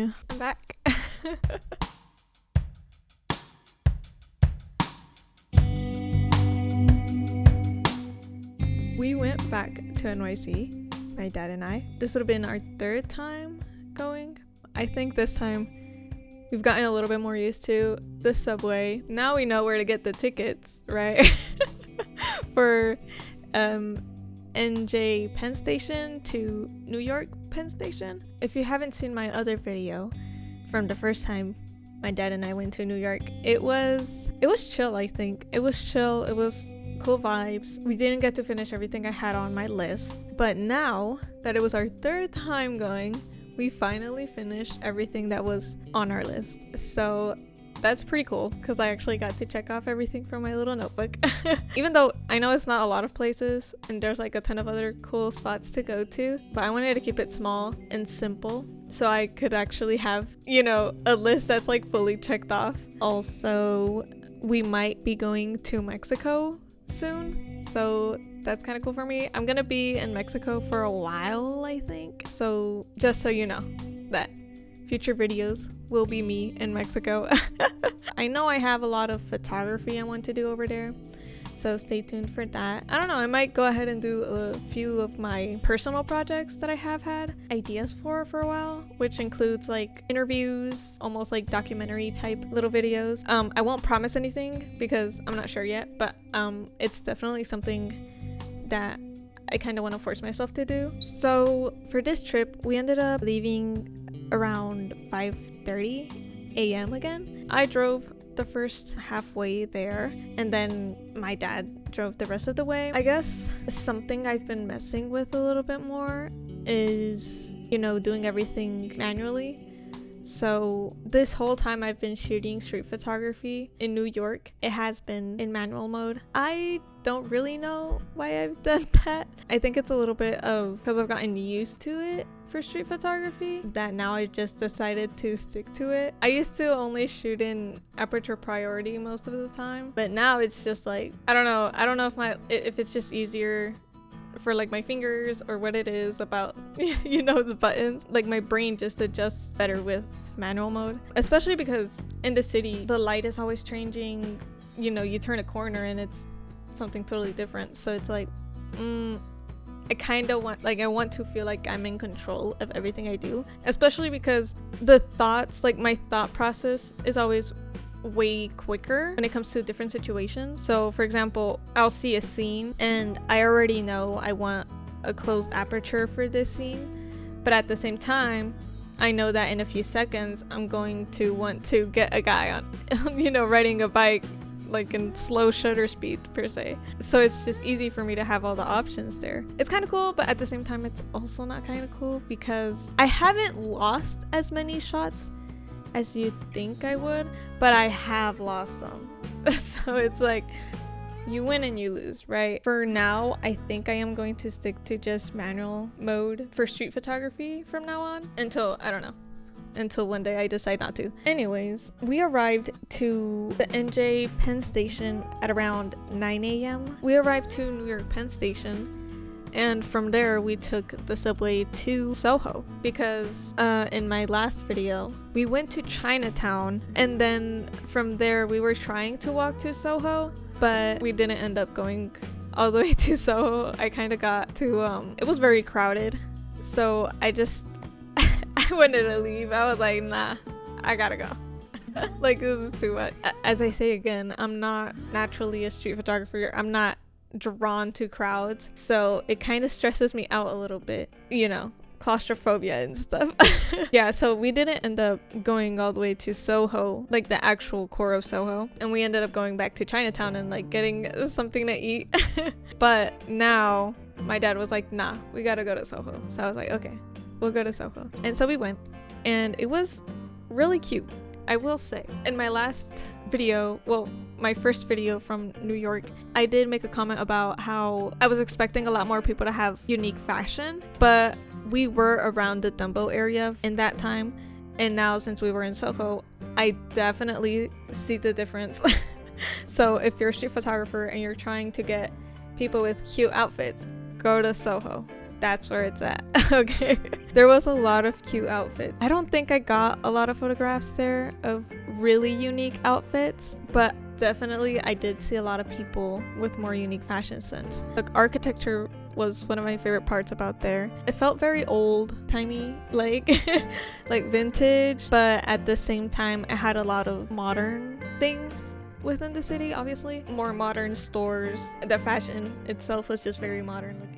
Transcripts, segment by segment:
Yeah, I'm back. We went back to NYC, my dad and I. This would have been our third time going. I think this time we've gotten a little bit more used to the subway. Now we know where to get the tickets, right? For NJ Penn Station to New York Penn Station. If you haven't seen my other video from the first time my dad and I went to New York, it was chill. I think it was chill. It was cool vibes. We didn't get to finish everything I had on my list, but now that it was our third time going, we finally finished everything that was on our list. So that's pretty cool because I actually got to check off everything from my little notebook. Even though I know it's not a lot of places and there's like a ton of other cool spots to go to, but I wanted to keep it small and simple so I could actually have, a list that's like fully checked off. Also, we might be going to Mexico soon, so that's kind of cool for me. I'm gonna be in Mexico for a while, I think, so just so you know that future videos will be me in Mexico. I know I have a lot of photography I want to do over there, so stay tuned for that. I don't know, I might go ahead and do a few of my personal projects that I have had ideas for a while, which includes like interviews, almost like documentary type little videos. I won't promise anything because I'm not sure yet, but it's definitely something that I kind of want to force myself to do. So for this trip, we ended up leaving around 5:30 a.m. again. I drove the first halfway there, and then my dad drove the rest of the way. I guess something I've been messing with a little bit more is, doing everything manually. So this whole time I've been shooting street photography in New York, it has been in manual mode. I don't really know why I've done that. I think it's a little bit of because I've gotten used to it for street photography that now I just decided to stick to it. I used to only shoot in aperture priority most of the time, but now it's just like, I don't know if it's just easier for like my fingers or what it is about the buttons. Like my brain just adjusts better with manual mode, especially because in the city the light is always changing. You turn a corner and it's something totally different, so it's like I kind of want to feel like I'm in control of everything I do, especially because the thoughts, like my thought process is always way quicker when it comes to different situations. So for example, I'll see a scene and I already know I want a closed aperture for this scene, but at the same time I know that in a few seconds I'm going to want to get a guy on riding a bike like in slow shutter speed per se. So it's just easy for me to have all the options there. It's kind of cool, but at the same time it's also not kind of cool because I haven't lost as many shots as you'd think I would, but I have lost some. So it's like you win and you lose, right? For now, I think I am going to stick to just manual mode for street photography from now on until one day I decide not to. Anyways, we arrived to the NJ Penn Station at around 9 a.m. We arrived to New York Penn Station, and from there we took the subway to Soho because in my last video we went to Chinatown, and then from there we were trying to walk to Soho, but we didn't end up going all the way to Soho. I kind of got to it was very crowded, so I wanted to leave. I was like, nah, I gotta go. Like, this is too much. As I say again, I'm not naturally a street photographer. I'm not drawn to crowds, so it kind of stresses me out a little bit, claustrophobia and stuff. Yeah, so we didn't end up going all the way to Soho, like the actual core of Soho, and we ended up going back to Chinatown and like getting something to eat. But now my dad was like, nah, we gotta go to Soho. So I was like, okay, we'll go to Soho. And so we went, and it was really cute, I will say. In my last video, my first video from New York, I did make a comment about how I was expecting a lot more people to have unique fashion, but we were around the Dumbo area in that time, and now since we were in Soho, I definitely see the difference. So if you're a street photographer and you're trying to get people with cute outfits, go to Soho. that's where it's at. Okay. There was a lot of cute outfits. I don't think I got a lot of photographs there of really unique outfits, but definitely I did see a lot of people with more unique fashion sense. Like, architecture was one of my favorite parts about there. It felt very old timey, like like vintage, but at the same time it had a lot of modern things within the city. Obviously more modern stores. The fashion itself was just very modern looking.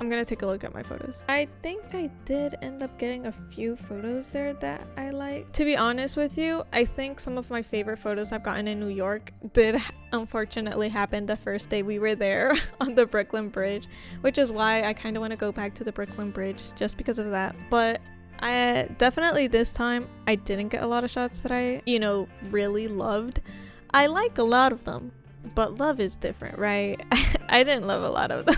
I'm gonna take a look at my photos. I think I did end up getting a few photos there that I like. To be honest with you, I think some of my favorite photos I've gotten in New York did unfortunately happen the first day we were there on the Brooklyn Bridge, which is why I kind of want to go back to the Brooklyn Bridge just because of that. But I definitely this time I didn't get a lot of shots that I, really loved. I like a lot of them, but love is different, right? I didn't love a lot of them.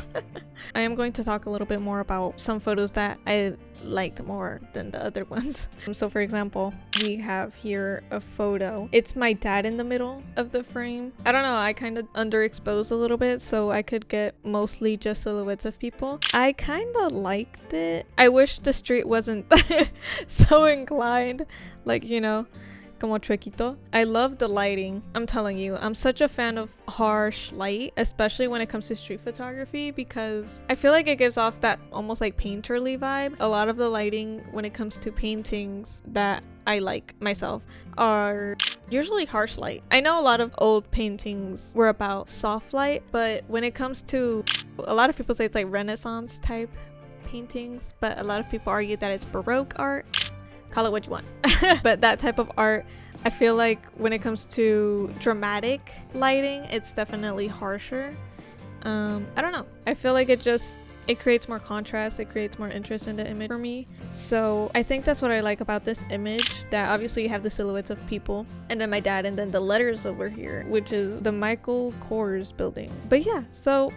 I am going to talk a little bit more about some photos that I liked more than the other ones. So for example, we have here a photo. It's my dad in the middle of the frame. I don't know, I kind of underexposed a little bit so I could get mostly just silhouettes of people. I kind of liked it. I wish the street wasn't so inclined, like, como chuequito. I love the lighting. I'm telling you, I'm such a fan of harsh light, especially when it comes to street photography, because I feel like it gives off that almost like painterly vibe. A lot of the lighting when it comes to paintings that I like myself are usually harsh light. I know a lot of old paintings were about soft light, but when it comes to, a lot of people say it's like Renaissance type paintings, but a lot of people argue that it's Baroque art. Call it what you want. But that type of art, I feel like when it comes to dramatic lighting, it's definitely harsher. I don't know, I feel like it creates more contrast, it creates more interest in the image for me. So I think that's what I like about this image, that obviously you have the silhouettes of people and then my dad and then the letters over here, which is the Michael Kors building. But yeah, so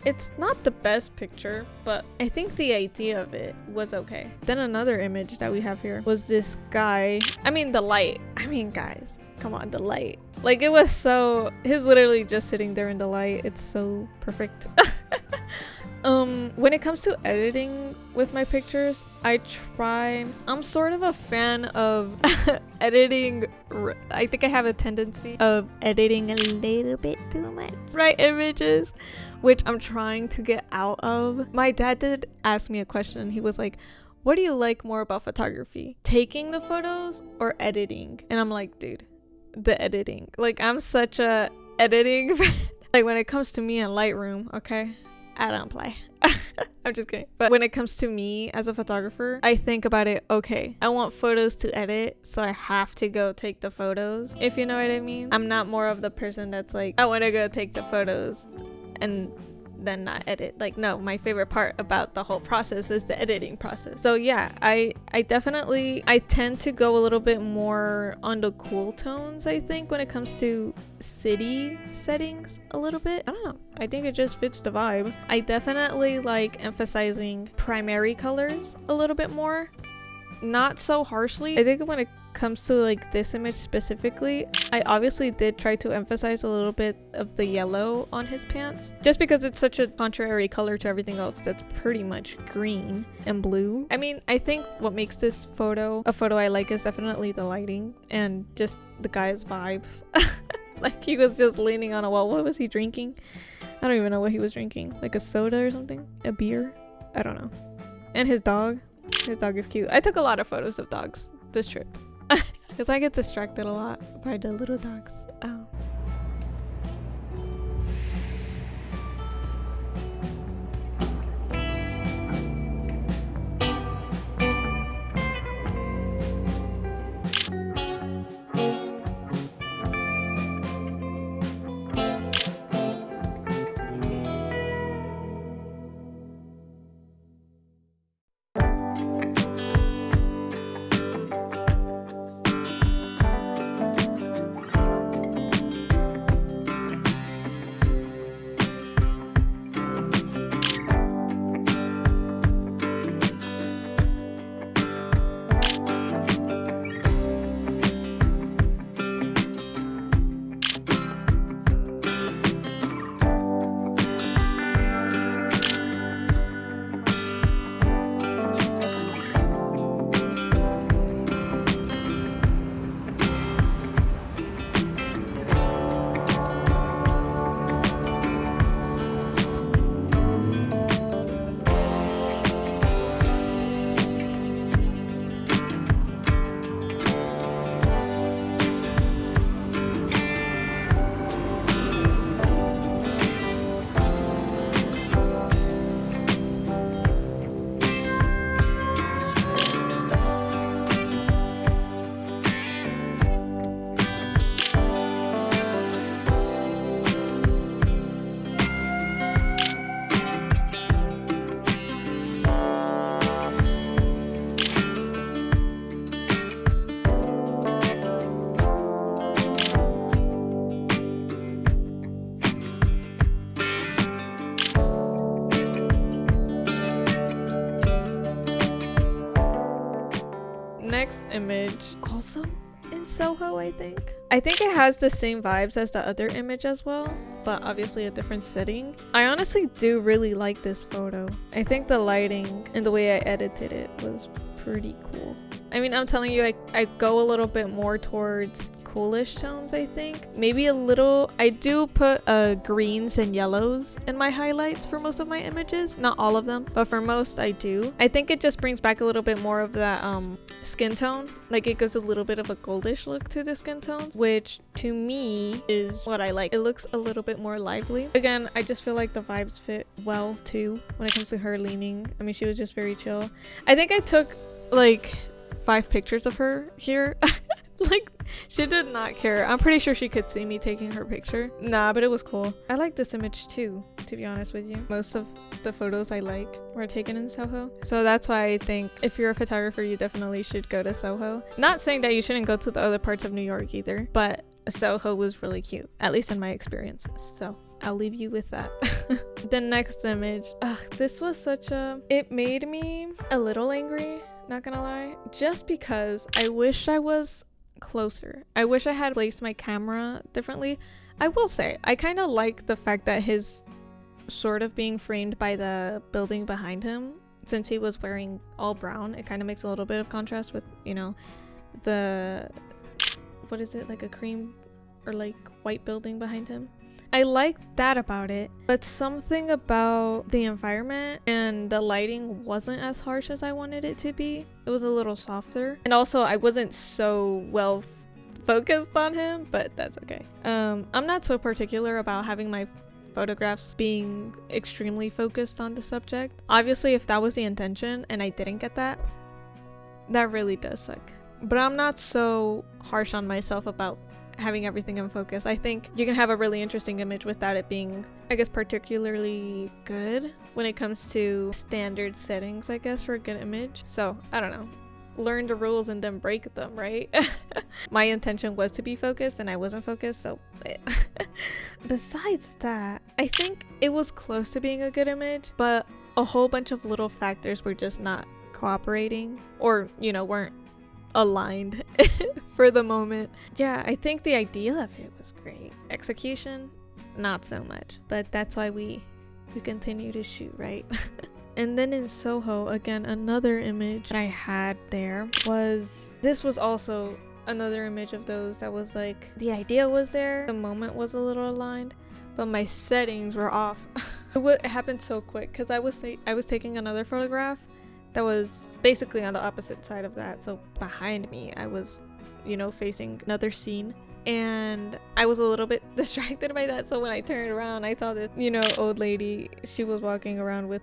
it's not the best picture, but I think the idea of it was okay. Then another image that we have here was this guy. I mean, the light. I mean, guys, come on, the light. Like, it was so, he's literally just sitting there in the light. It's so perfect. When it comes to editing with my pictures, I'm sort of a fan of editing. I think I have a tendency of editing a little bit too much right images, which I'm trying to get out of. My dad did ask me a question. He was like, what do you like more about photography? Taking the photos or editing? And I'm like, dude, the editing. Like, I'm such a editing like, when it comes to me in Lightroom, okay, I don't play. I'm just kidding. But when it comes to me as a photographer, I think about it, okay, I want photos to edit, so I have to go take the photos, if you know what I mean. I'm not more of the person that's like, I want to go take the photos and then not edit. Like, no, my favorite part about the whole process is the editing process. So yeah, I tend to go a little bit more on the cool tones, I think, when it comes to city settings a little bit. I don't know, I think it just fits the vibe. I definitely like emphasizing primary colors a little bit more, not so harshly. I think when it comes to like this image specifically, I obviously did try to emphasize a little bit of the yellow on his pants, just because it's such a contrary color to everything else that's pretty much green and blue. I mean, I think what makes this photo a photo I like is definitely the lighting and just the guy's vibes. Like he was just leaning on a wall. What was he drinking? I don't even know what he was drinking. Like a soda or something? A beer? I don't know. And his dog. His dog is cute. I took a lot of photos of dogs this trip. Because I get distracted a lot by the little dogs. Oh. Next image, also in Soho, I think it has the same vibes as the other image as well, but obviously a different setting. I honestly do really like this photo. I think the lighting and the way I edited it was pretty cool. I mean, I'm telling you, I go a little bit more towards coolish tones. I think maybe a little. I do put greens and yellows in my highlights for most of my images, not all of them, but for most I do. I think it just brings back a little bit more of that skin tone. Like it gives a little bit of a goldish look to the skin tones, which to me is what I like. It looks a little bit more lively. Again, I just feel like the vibes fit well too when it comes to her leaning. I mean, she was just very chill. I think I took like 5 pictures of her here. Like she did not care. I'm pretty sure she could see me taking her picture. Nah, but it was cool. I like this image too, to be honest with you. Most of the photos I like were taken in Soho, so that's why I think if you're a photographer, you definitely should go to Soho. Not saying that you shouldn't go to the other parts of New York either, but Soho was really cute, at least in my experience, so I'll leave you with that. The next image, this was such a, it made me a little angry, not gonna lie, just because I wish I was closer. I wish I had placed my camera differently. I will say I kind of like the fact that his sort of being framed by the building behind him, since he was wearing all brown. It kind of makes a little bit of contrast with, you know, the, what is it, like a cream or like white building behind him. I like that about it, but something about the environment and the lighting wasn't as harsh as I wanted it to be. It was a little softer, and also I wasn't so well focused on him, but that's okay. I'm not so particular about having my photographs being extremely focused on the subject. Obviously, if that was the intention and I didn't get that, that really does suck. But I'm not so harsh on myself about having everything in focus. I think you can have a really interesting image without it being, I guess, particularly good when it comes to standard settings, I guess, for a good image. So I don't know, learn the rules and then break them, right? My intention was to be focused and I wasn't focused, so besides that, I think it was close to being a good image, but a whole bunch of little factors were just not cooperating, or, you know, weren't aligned for the moment. Yeah, I think the idea of it was great. Execution, not so much. But that's why we continue to shoot, right? And then in Soho, again, another image that I had there was, this was also another image of those that was like, the idea was there, the moment was a little aligned, but my settings were off. It happened so quick because I was taking another photograph that was basically on the opposite side of that. So behind me, I was, facing another scene. And I was a little bit distracted by that. So when I turned around, I saw this, old lady. She was walking around with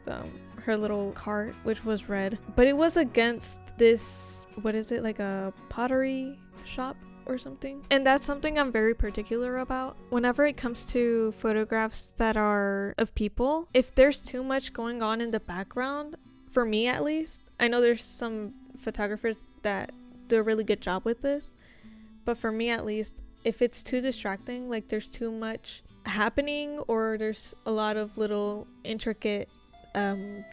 her little cart, which was red. But it was against this, what is it, like a pottery shop or something. And that's something I'm very particular about. Whenever it comes to photographs that are of people, if there's too much going on in the background, for me at least, I know there's some photographers that do a really good job with this, but for me at least, if it's too distracting, like there's too much happening or there's a lot of little intricate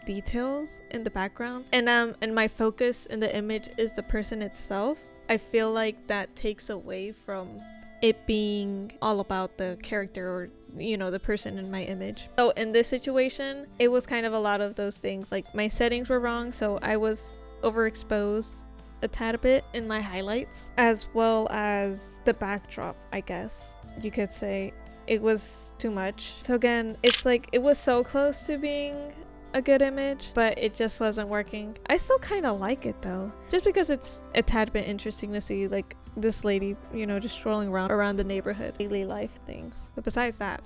details in the background and my focus in the image is the person itself, I feel like that takes away from it being all about the character or the person in my image. So in this situation, it was kind of a lot of those things. Like my settings were wrong, so I was overexposed a tad bit in my highlights, as well as the backdrop, I guess you could say. It was too much. So again, it's like it was so close to being a good image, but it just wasn't working. I still kind of like it though, just because it's a tad bit interesting to see like this lady, just strolling around the neighborhood, daily life things. But besides that,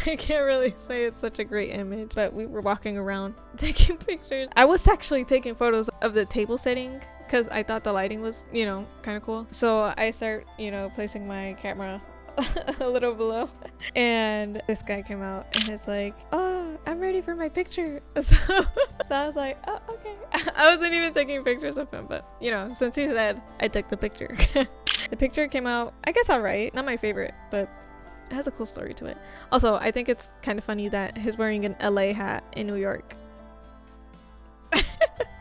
I can't really say it's such a great image, but we were walking around taking pictures. I was actually taking photos of the table setting because I thought the lighting was, kind of cool. So I start, placing my camera a little below, and this guy came out and he's like, "Oh, I'm ready for my picture." So I was like, "Oh, okay." I wasn't even taking pictures of him, but since he said, I took the picture. The picture came out, I guess, all right. Not my favorite, but it has a cool story to it. Also, I think it's kind of funny that he's wearing an LA hat in New York.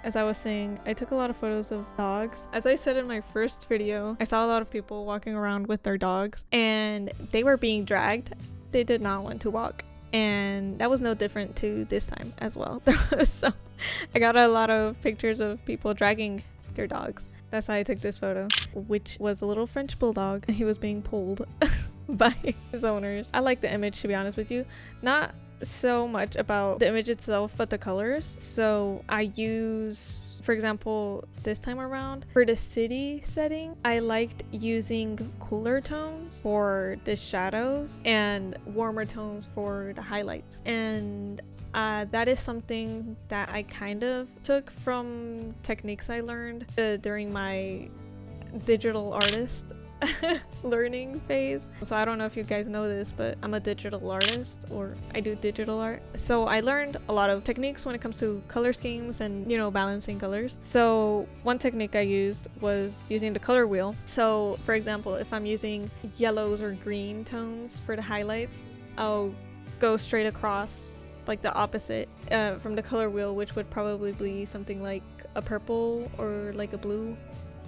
As I was saying, I took a lot of photos of dogs. As I said in my first video, I saw a lot of people walking around with their dogs and they were being dragged. They did not want to walk. And that was no different to this time as well. So I got a lot of pictures of people dragging their dogs. That's why I took this photo, which was a little French bulldog, and he was being pulled by his owners. I like the image, to be honest with you. Not so much about the image itself, but the colors. So I use, for example, this time around for the city setting, I liked using cooler tones for the shadows and warmer tones for the highlights. And that is something that I kind of took from techniques I learned during my digital artist learning phase. So I don't know if you guys know this, but I'm a digital artist, or I do digital art. So I learned a lot of techniques when it comes to color schemes and balancing colors. So one technique I used was using the color wheel. So for example, if I'm using yellows or green tones for the highlights, I'll go straight across like the opposite from the color wheel, which would probably be something like a purple or like a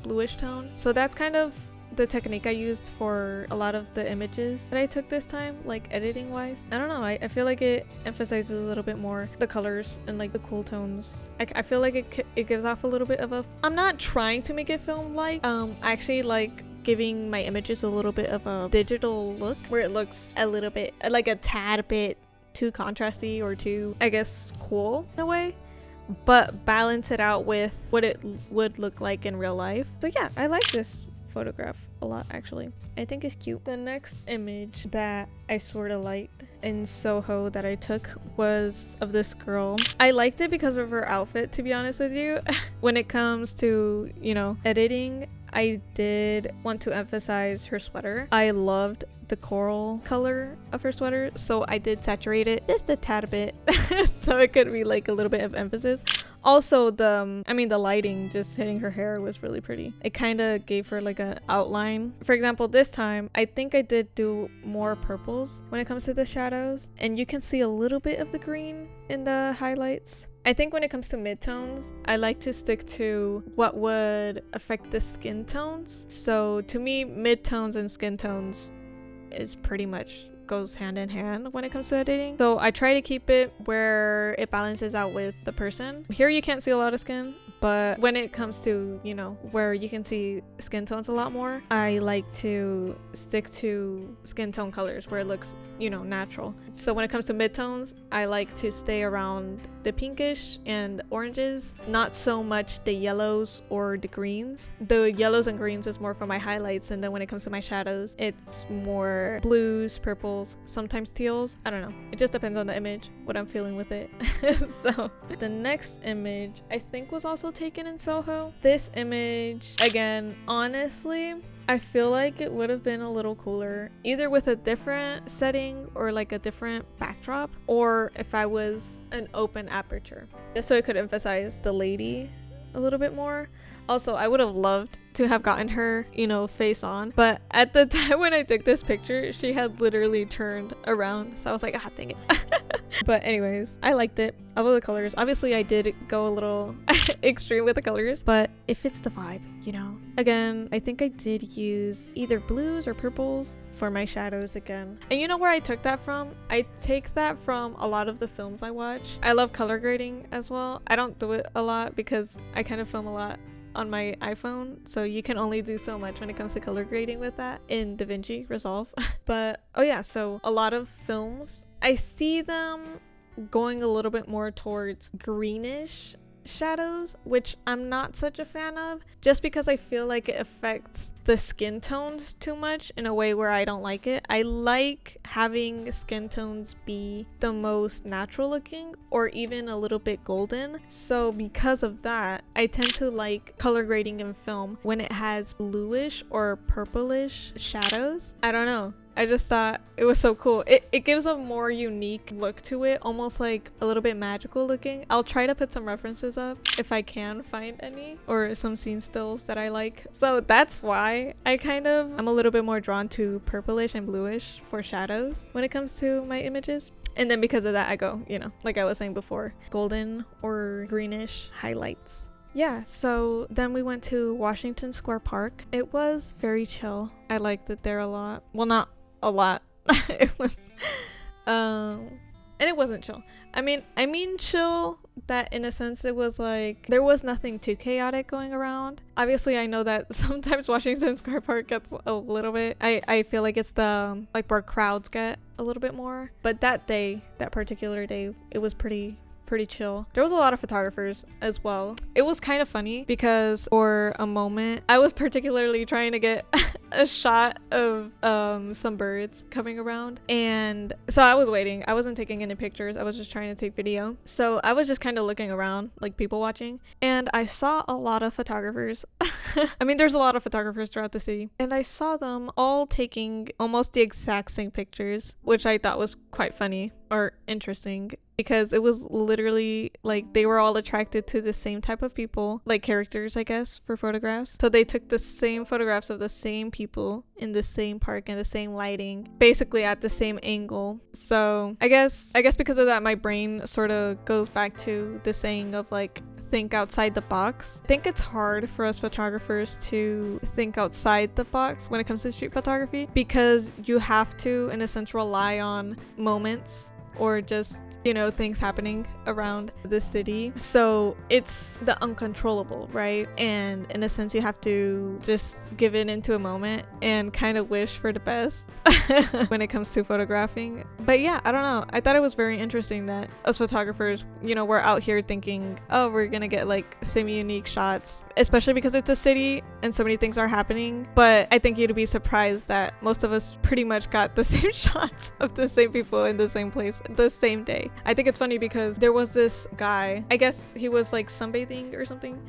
bluish tone. So that's kind of the technique I used for a lot of the images that I took this time, like editing wise. I don't know, I feel like it emphasizes a little bit more the colors and like the cool tones. I feel like it gives off a little bit of a, I'm not trying to make it film like, I actually like giving my images a little bit of a digital look where it looks a little bit like a tad bit too contrasty or too, I guess, cool in a way, but balance it out with what it would look like in real life. So yeah, I like this photograph a lot, actually. I think it's cute. The next image that I sort of liked in Soho that I took was of this girl. I liked it because of her outfit, to be honest with you. When it comes to, editing, I did want to emphasize her sweater. I loved the coral color of her sweater, so I did saturate it just a tad bit so it could be like a little bit of emphasis. Also, the lighting just hitting her hair was really pretty. It kind of gave her like an outline. For example, this time I think I did do more purples when it comes to the shadows, and you can see a little bit of the green in the highlights, I think when it comes to midtones, I like to stick to what would affect the skin tones. So to me, midtones and skin tones is pretty much goes hand in hand when it comes to editing. So I try to keep it where it balances out with the person. Here you can't see a lot of skin, but when it comes to, you know, where you can see skin tones a lot more, I like to stick to skin tone colors where it looks, you know, natural. So when it comes to midtones, I like to stay around the pinkish and oranges, not so much the yellows or the greens. The yellows and greens is more for my highlights, and then when it comes to my shadows, it's more blues, purples, sometimes teals. I don't know, it just depends on the image, what I'm feeling with it. So the next image I think was also taken in Soho. This image, again, honestly, I feel like it would have been a little cooler either with a different setting or like a different backdrop, or if I was an open aperture, just so it could emphasize the lady a little bit more. Also, I would have loved to have gotten her, you know, face on, but at the time when I took this picture, she had literally turned around, so I was like, ah, dang it. But anyways, I liked it. I love the colors. Obviously I did go a little extreme with the colors, but it fits the vibe, you know. Again, I think I did use either blues or purples for my shadows again. And you know where I took that from? I take that from a lot of the films I watch. I love color grading as well. I don't do it a lot because I kind of film a lot on my iPhone, so you can only do so much when it comes to color grading with that in DaVinci Resolve. But oh yeah, so a lot of films, I see them going a little bit more towards greenish shadows, which I'm not such a fan of, just because I feel like it affects the skin tones too much in a way where I don't like it. I like having skin tones be the most natural looking or even a little bit golden. So because of that, I tend to like color grading in film when it has bluish or purplish shadows. I don't know, I just thought it was so cool. It gives a more unique look to it, almost like a little bit magical looking. I'll try to put some references up if I can find any, or some scene stills that I like. So that's why I'm a little bit more drawn to purplish and bluish for shadows when it comes to my images. And then because of that, I go, you know, like I was saying before, golden or greenish highlights. Yeah, so then we went to Washington Square Park. It was very chill. I liked it there a lot. Well, not a lot. It was and it wasn't chill. I mean chill that in a sense it was like there was nothing too chaotic going around. Obviously I know that sometimes Washington Square Park gets a little bit, I feel like it's the like where crowds get a little bit more, but that particular day, it was pretty chill. There was a lot of photographers as well. It was kind of funny because for a moment I was particularly trying to get a shot of some birds coming around, and so I was waiting. I wasn't taking any pictures, I was just trying to take video. So I was just kind of looking around, like people watching, and I saw a lot of photographers. I mean, there's a lot of photographers throughout the city, and I saw them all taking almost the exact same pictures, which I thought was quite funny or interesting, because it was literally like they were all attracted to the same type of people, like characters, I guess, for photographs. So they took the same photographs of the same people in the same park and the same lighting, basically at the same angle. So I guess because of that, my brain sort of goes back to the saying of like, think outside the box. I think it's hard for us photographers to think outside the box when it comes to street photography, because you have to, in a sense, rely on moments or just, you know, things happening around the city. So it's the uncontrollable, right? And in a sense, you have to just give it into a moment and kind of wish for the best when it comes to photographing. But yeah, I don't know. I thought it was very interesting that us photographers, you know, we're out here thinking, oh, we're gonna get like some unique shots, especially because it's a city and so many things are happening. But I think you'd be surprised that most of us pretty much got the same shots of the same people in the same place the same day. I think it's funny because there was this guy, I guess he was like sunbathing or something,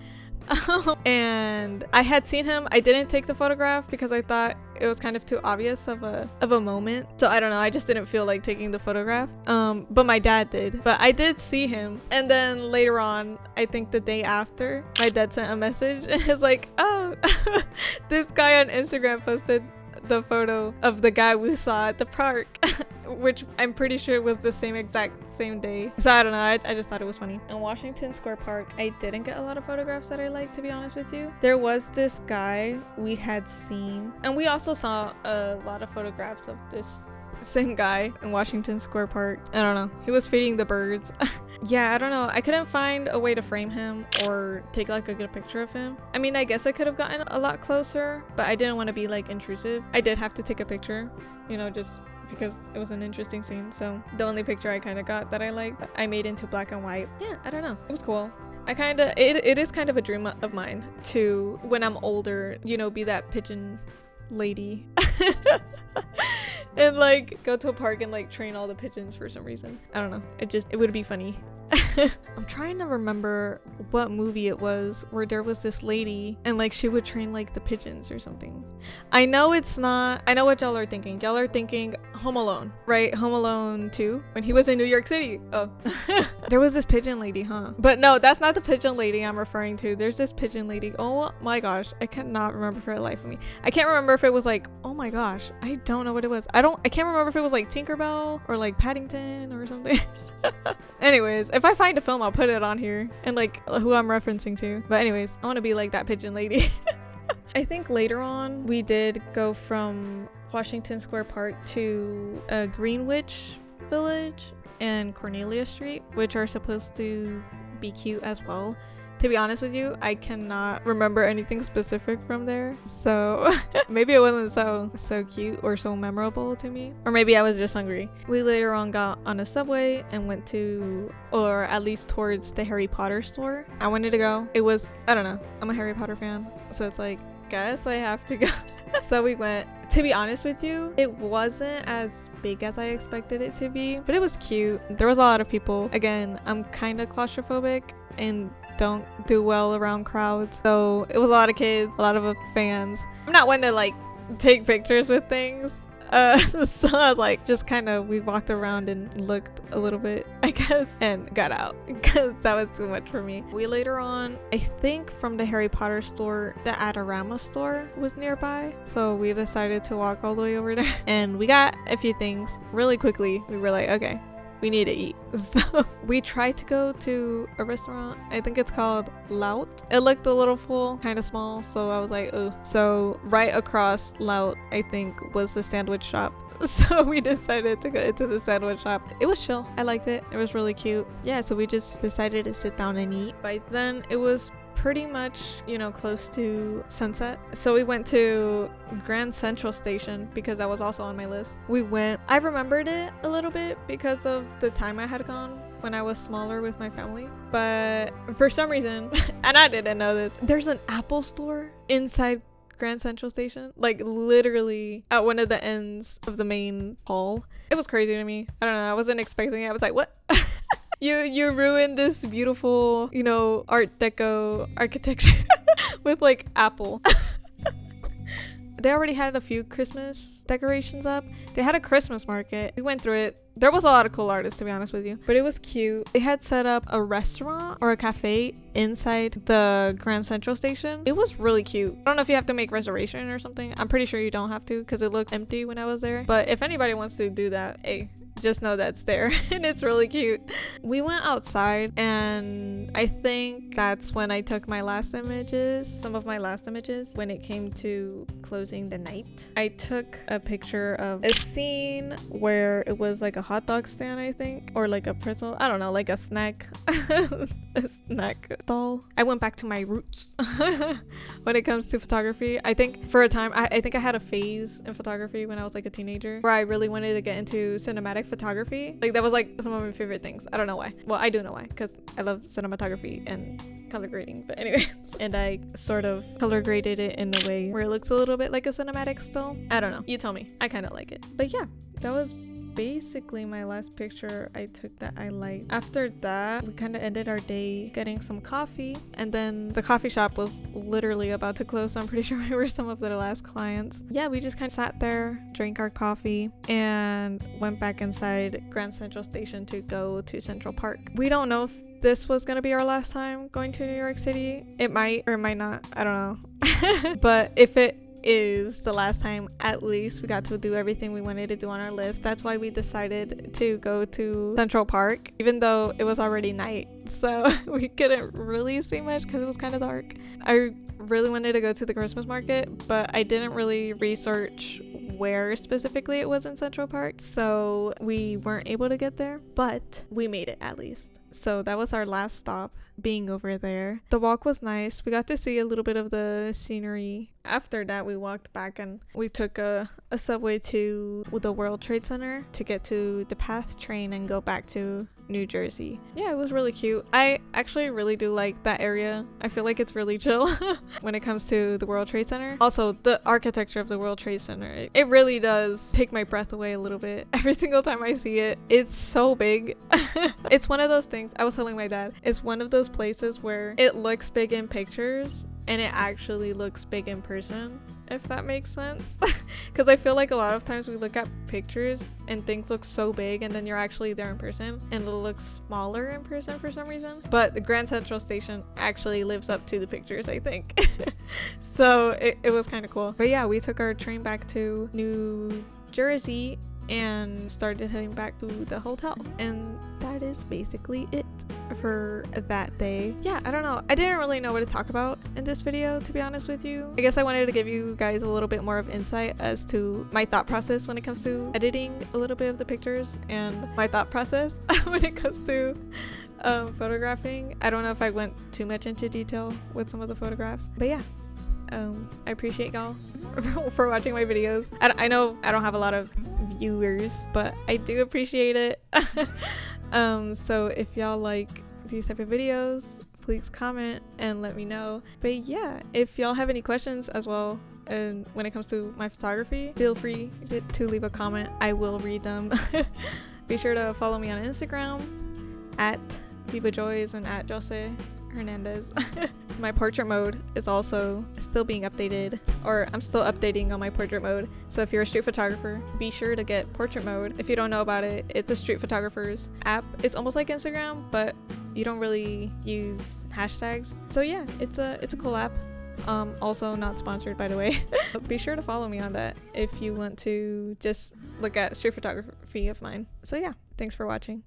and I had seen him. I didn't take the photograph because I thought it was kind of too obvious of a moment, so I don't know, I just didn't feel like taking the photograph. But my dad did. But I did see him, and then later on, I think the day after, my dad sent a message and it's like, oh, this guy on Instagram posted the photo of the guy we saw at the park, which I'm pretty sure was the same day. So I don't know, I just thought it was funny. In Washington Square Park, I didn't get a lot of photographs that I liked, to be honest with you. There was this guy we had seen, and we also saw a lot of photographs of this same guy in Washington Square Park. I don't know, he was feeding the birds. Yeah, I don't know, I couldn't find a way to frame him or take like a good picture of him. I mean, I guess I could have gotten a lot closer, but I didn't want to be like intrusive. I did have to take a picture, you know, just because it was an interesting scene. So the only picture I kind of got that I liked, I made into black and white. Yeah, I don't know, it was cool. It is kind of a dream of mine to, when I'm older, you know, be that pigeon lady and like go to a park and like train all the pigeons for some reason. I don't know, it would be funny. I'm trying to remember what movie it was where there was this lady and like she would train like the pigeons or something. I know what y'all are thinking. Y'all are thinking Home Alone, right? Home Alone 2 when he was in New York City. Oh. There was this pigeon lady, huh? But no, that's not the pigeon lady I'm referring to. There's this pigeon lady. Oh my gosh, I cannot remember for the life of me. I can't remember if it was like, oh my gosh, I don't know what it was. I can't remember if it was like Tinkerbell or like Paddington or something. Anyways, if I find a film, I'll put it on here and like who I'm referencing to. But anyways, I want to be like that pigeon lady. I think later on we did go from Washington Square Park to Greenwich Village and Cornelia Street, which are supposed to be cute as well. To be honest with you, I cannot remember anything specific from there, so maybe it wasn't so cute or so memorable to me, or maybe I was just hungry. We later on got on a subway and went to, or at least towards, the Harry Potter store. I wanted to go. It was, I don't know, I'm a Harry Potter fan, so it's like, guess I have to go. So we went. To be honest with you, it wasn't as big as I expected it to be, but it was cute. There was a lot of people. Again, I'm kind of claustrophobic and don't do well around crowds, so it was a lot of kids, a lot of fans. I'm not one to like take pictures with things, so I was like, just kind of, we walked around and looked a little bit, I guess, and got out because that was too much for me. We later on, I think from the Harry Potter store, the Adorama store was nearby, so we decided to walk all the way over there and we got a few things really quickly. We were like, okay, we need to eat. So we tried to go to a restaurant. I think it's called Lout. It looked a little full, kind of small, so I was like, ugh. So right across Lout, I think, was the sandwich shop. So we decided to go into the sandwich shop. It was chill. I liked it. It was really cute. Yeah, so we just decided to sit down and eat. By then, it was pretty much, you know, close to sunset. So we went to Grand Central Station because that was also on my list. We went. I remembered it a little bit because of the time I had gone when I was smaller with my family. But for some reason, and I didn't know this, there's an Apple store inside Grand Central Station, like literally at one of the ends of the main hall. It was crazy to me. I don't know, I wasn't expecting it. I was like, what? You ruined this beautiful, you know, Art Deco architecture with like Apple. They already had a few Christmas decorations up. They had a Christmas market. We went through it. There was a lot of cool artists, to be honest with you, but it was cute. They had set up a restaurant or a cafe inside the Grand Central Station. It was really cute. I don't know if you have to make reservation or something. I'm pretty sure you don't have to because it looked empty when I was there. But if anybody wants to do that, hey, just know that's there and it's really cute. We went outside and I think that's when I took my last images, some of my last images when it came to closing the night. I took a picture of a scene where it was like a hot dog stand, I think, or like a pretzel, I don't know, like a snack a snack stall. I went back to my roots when it comes to photography. I think for a time I think I had a phase in photography when I was like a teenager where I really wanted to get into cinematic photography. Like that was like some of my favorite things. I don't know why. Well, I do know why, because I love cinematography and color grading, but anyways. And I sort of color graded it in a way where it looks a little bit like a cinematic still. I don't know, you tell me. I kind of like it. But yeah, that was basically my last picture I took that I liked. After that, we kind of ended our day getting some coffee, and then the coffee shop was literally about to close, so I'm pretty sure we were some of their last clients. Yeah, we just kind of sat there, drank our coffee, and went back inside Grand Central Station to go to Central Park. We don't know if this was gonna be our last time going to New York City. It might or it might not, I don't know. But if it is the last time at least we got to do everything we wanted to do on our list. That's why we decided to go to Central Park, even though it was already night, so we couldn't really see much because it was kind of dark. I really wanted to go to the Christmas market, but I didn't really research where specifically it was in Central Park, so we weren't able to get there, but we made it at least. So that was our last stop, being over there. The walk was nice. We got to see a little bit of the scenery. After that, we walked back and we took a subway to the World Trade Center to get to the PATH train and go back to New Jersey. Yeah, it was really cute. I actually really do like that area. I feel like it's really chill when it comes to the World Trade Center. Also, the architecture of the World Trade Center, it really does take my breath away a little bit every single time I see it. It's so big. It's one of those things, I was telling my dad, it's one of those places where it looks big in pictures and it actually looks big in person, if that makes sense. Because I feel like a lot of times we look at pictures and things look so big, and then you're actually there in person and it looks smaller in person for some reason. But the Grand Central Station actually lives up to the pictures, I think. So it was kind of cool. But yeah, we took our train back to New Jersey and started heading back to the hotel, and that is basically it for that day. Yeah, I don't know, I didn't really know what to talk about in this video, to be honest with you. I guess I wanted to give you guys a little bit more of insight as to my thought process when it comes to editing a little bit of the pictures, and my thought process when it comes to photographing. I don't know if I went too much into detail with some of the photographs, but yeah, I appreciate y'all for watching my videos. I know I don't have a lot of viewers, but I do appreciate it. So if y'all like these type of videos, please comment and let me know. But yeah, if y'all have any questions as well, and when it comes to my photography, feel free to leave a comment. I will read them. Be sure to follow me on Instagram at DivaJoys and at Jose Hernandez. My portrait mode is also still being updated, or I'm still updating on my portrait mode. So if you're a street photographer, be sure to get portrait mode. If you don't know about it, it's a street photographer's app. It's almost like Instagram, but you don't really use hashtags. So yeah, it's a cool app. Also not sponsored, by the way. But be sure to follow me on that if you want to just look at street photography of mine. So yeah, thanks for watching.